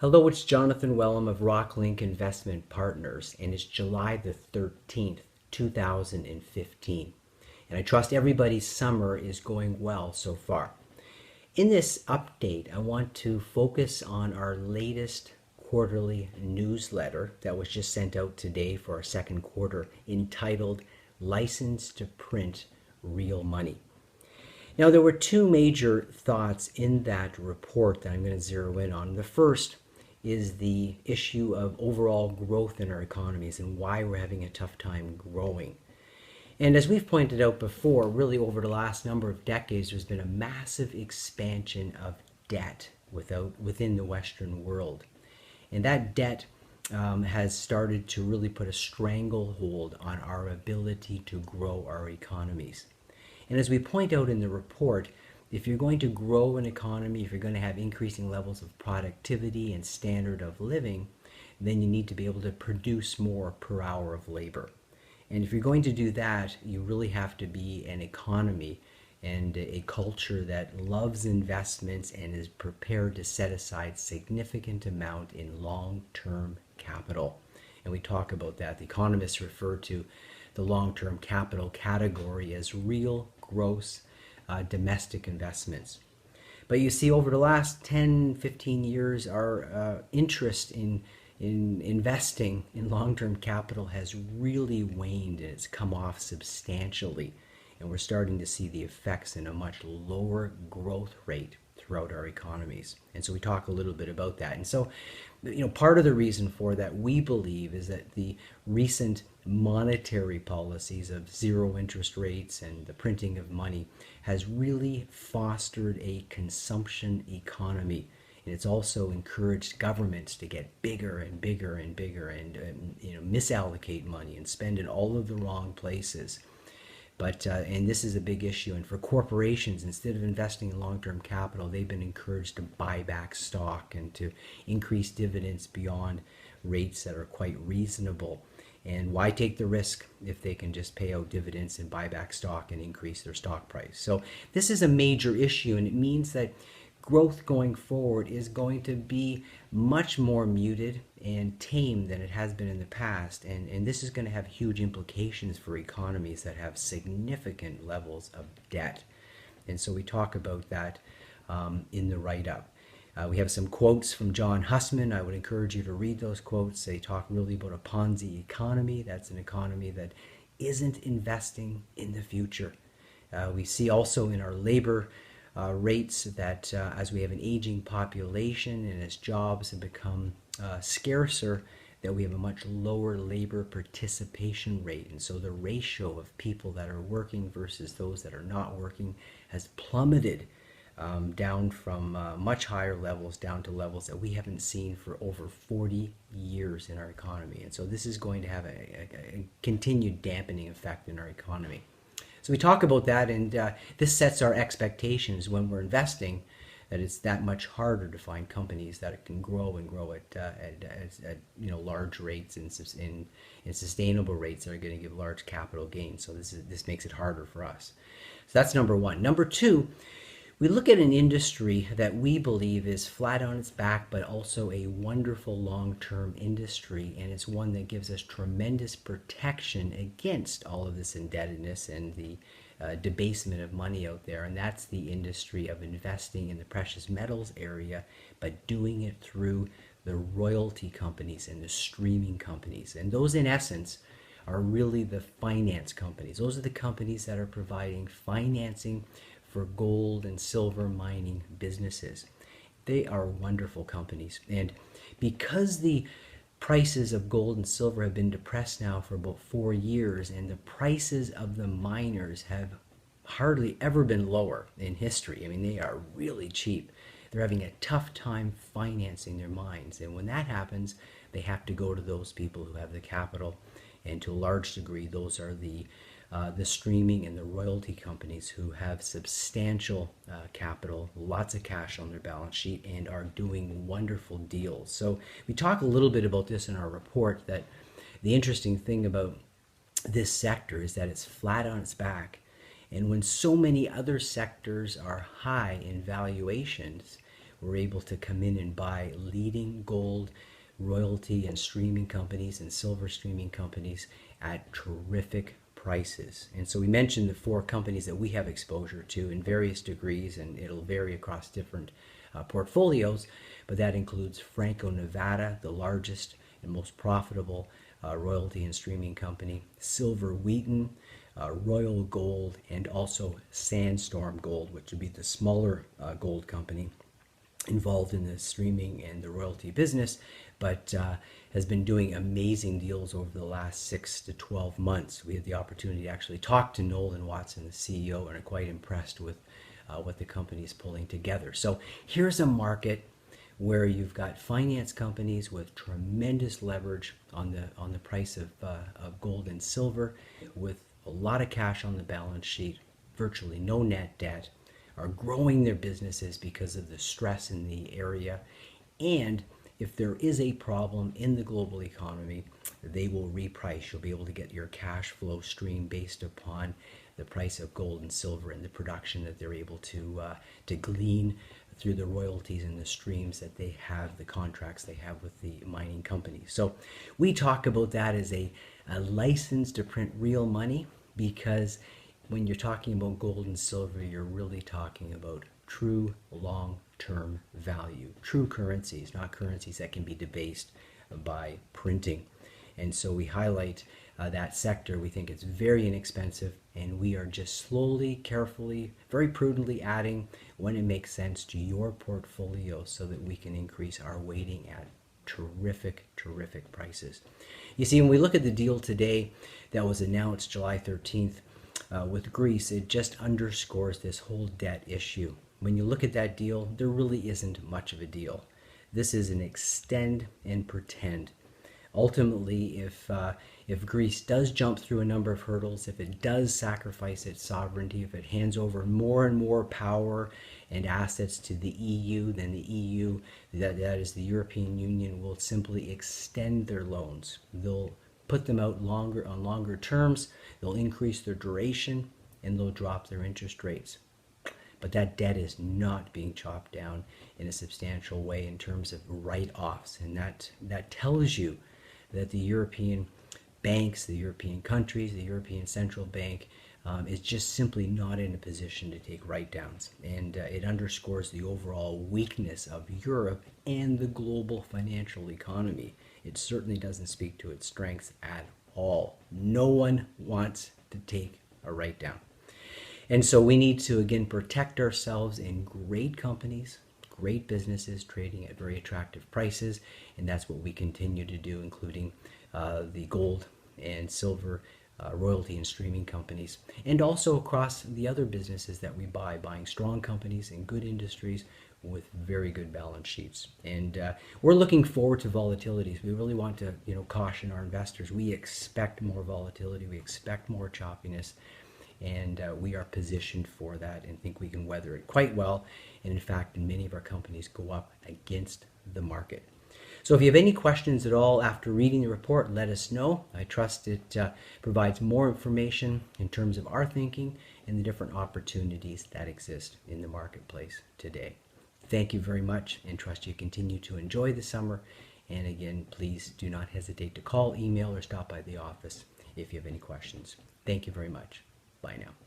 Hello, it's Jonathan Wellham of Rocklinc Investment Partners, and it's July the 13th, 2015. And I trust everybody's summer is going well so far. In this update, I want to focus on our latest quarterly newsletter that was just sent out today for our second quarter, entitled License to Print Real Money. Now, there were two major thoughts in that report that I'm going to zero in on. The first is the issue of overall growth in our economies and why we're having a tough time growing. And as we've pointed out before, really over the last number of decades, there's been a massive expansion of debt within the Western world. And that debt has started to really put a stranglehold on our ability to grow our economies. And as we point out in the report, if you're going to grow an economy, if you're going to have increasing levels of productivity and standard of living, then you need to be able to produce more per hour of labor. And if you're going to do that, you really have to be an economy and a culture that loves investments and is prepared to set aside significant amount in long-term capital. And we talk about that. The economists refer to the long-term capital category as real gross domestic investments. But you see, over the last 10, 15 years, our interest in investing in long-term capital has really waned, and it's come off substantially. And we're starting to see the effects in a much lower growth rate throughout our economies. And so we talk a little bit about that. And so, part of the reason for that, we believe, is that the recent monetary policies of zero interest rates and the printing of money has really fostered a consumption economy. And it's also encouraged governments to get bigger and bigger and bigger and misallocate money and spend in all of the wrong places. But and this is a big issue. And for corporations, instead of investing in long-term capital, they've been encouraged to buy back stock and to increase dividends beyond rates that are quite reasonable. And why take the risk if they can just pay out dividends and buy back stock and increase their stock price? So this is a major issue, and it means that growth going forward is going to be much more muted and tame than it has been in the past. And this is going to have huge implications for economies that have significant levels of debt. And so we talk about that in the write-up. We have some quotes from John Hussman. I would encourage you to read those quotes. They talk really about a Ponzi economy. That's an economy that isn't investing in the future. We see also in our labor rates that as we have an aging population and as jobs have become scarcer, that we have a much lower labor participation rate. And so the ratio of people that are working versus those that are not working has plummeted down from much higher levels down to levels that we haven't seen for over 40 years in our economy. And so this is going to have a continued dampening effect in our economy. So we talk about that, and this sets our expectations when we're investing, that it's that much harder to find companies that can grow and grow at large rates and sustainable rates that are going to give large capital gains. So this makes it harder for us. So that's number one. Number two, we look at an industry that we believe is flat on its back, but also a wonderful long-term industry, and it's one that gives us tremendous protection against all of this indebtedness and the debasement of money out there, and that's the industry of investing in the precious metals area, but doing it through the royalty companies and the streaming companies. And those, in essence, are really the finance companies. Those are the companies that are providing financing for gold and silver mining businesses. They are wonderful companies. And because the prices of gold and silver have been depressed now for about 4 years, and the prices of the miners have hardly ever been lower in history. I mean, they are really cheap. They're having a tough time financing their mines. And when that happens, they have to go to those people who have the capital. And to a large degree, those are the streaming and the royalty companies who have substantial capital, lots of cash on their balance sheet, and are doing wonderful deals. So we talk a little bit about this in our report, that the interesting thing about this sector is that it's flat on its back. And when so many other sectors are high in valuations, we're able to come in and buy leading gold, royalty, and streaming companies and silver streaming companies at terrific prices. And so we mentioned the 4 companies that we have exposure to in various degrees, and it'll vary across different portfolios, but that includes Franco-Nevada, the largest and most profitable royalty and streaming company, Silver Wheaton, Royal Gold, and also Sandstorm Gold, which would be the smaller gold company involved in the streaming and the royalty business, but has been doing amazing deals over the last 6 to 12 months. We had the opportunity to actually talk to Nolan Watson, the CEO, and are quite impressed with what the company is pulling together. So here's a market where you've got finance companies with tremendous leverage on the price of gold and silver, with a lot of cash on the balance sheet, virtually no net debt, are growing their businesses because of the stress in the area. And if there is a problem in the global economy, they will reprice. You'll be able to get your cash flow stream based upon the price of gold and silver and the production that they're able to glean through the royalties and the streams that they have, the contracts they have with the mining companies. So we talk about that as a license to print real money, because when you're talking about gold and silver, you're really talking about true long-term value, true currencies, not currencies that can be debased by printing. And so we highlight that sector. We think it's very inexpensive, and we are just slowly, carefully, very prudently adding when it makes sense to your portfolio so that we can increase our weighting at terrific prices. You see, when we look at the deal today that was announced July 13th with Greece, it just underscores this whole debt issue. When you look at that deal, there really isn't much of a deal. This is an extend and pretend. Ultimately, if Greece does jump through a number of hurdles, if it does sacrifice its sovereignty, if it hands over more and more power and assets to the EU, then the EU, that is the European Union, will simply extend their loans. They'll put them out on longer terms, they'll increase their duration, and they'll drop their interest rates. But that debt is not being chopped down in a substantial way in terms of write-offs, and that tells you that the European banks, the European countries, the European Central Bank is just simply not in a position to take write-downs. And it underscores the overall weakness of Europe and the global financial economy. It certainly doesn't speak to its strengths at all. No one wants to take a write-down. And so we need to, again, protect ourselves in great companies, great businesses trading at very attractive prices, and that's what we continue to do, including the gold and silver royalty and streaming companies, and also across the other businesses that we buy, buying strong companies in good industries with very good balance sheets. And we're looking forward to volatilities. We really want to, caution our investors. We expect more volatility. We expect more choppiness. And we are positioned for that and think we can weather it quite well. And in fact, many of our companies go up against the market. So if you have any questions at all after reading the report, let us know. I trust it provides more information in terms of our thinking and the different opportunities that exist in the marketplace today. Thank you very much, and trust you continue to enjoy the summer. And again, please do not hesitate to call, email, or stop by the office if you have any questions. Thank you very much. Bye now.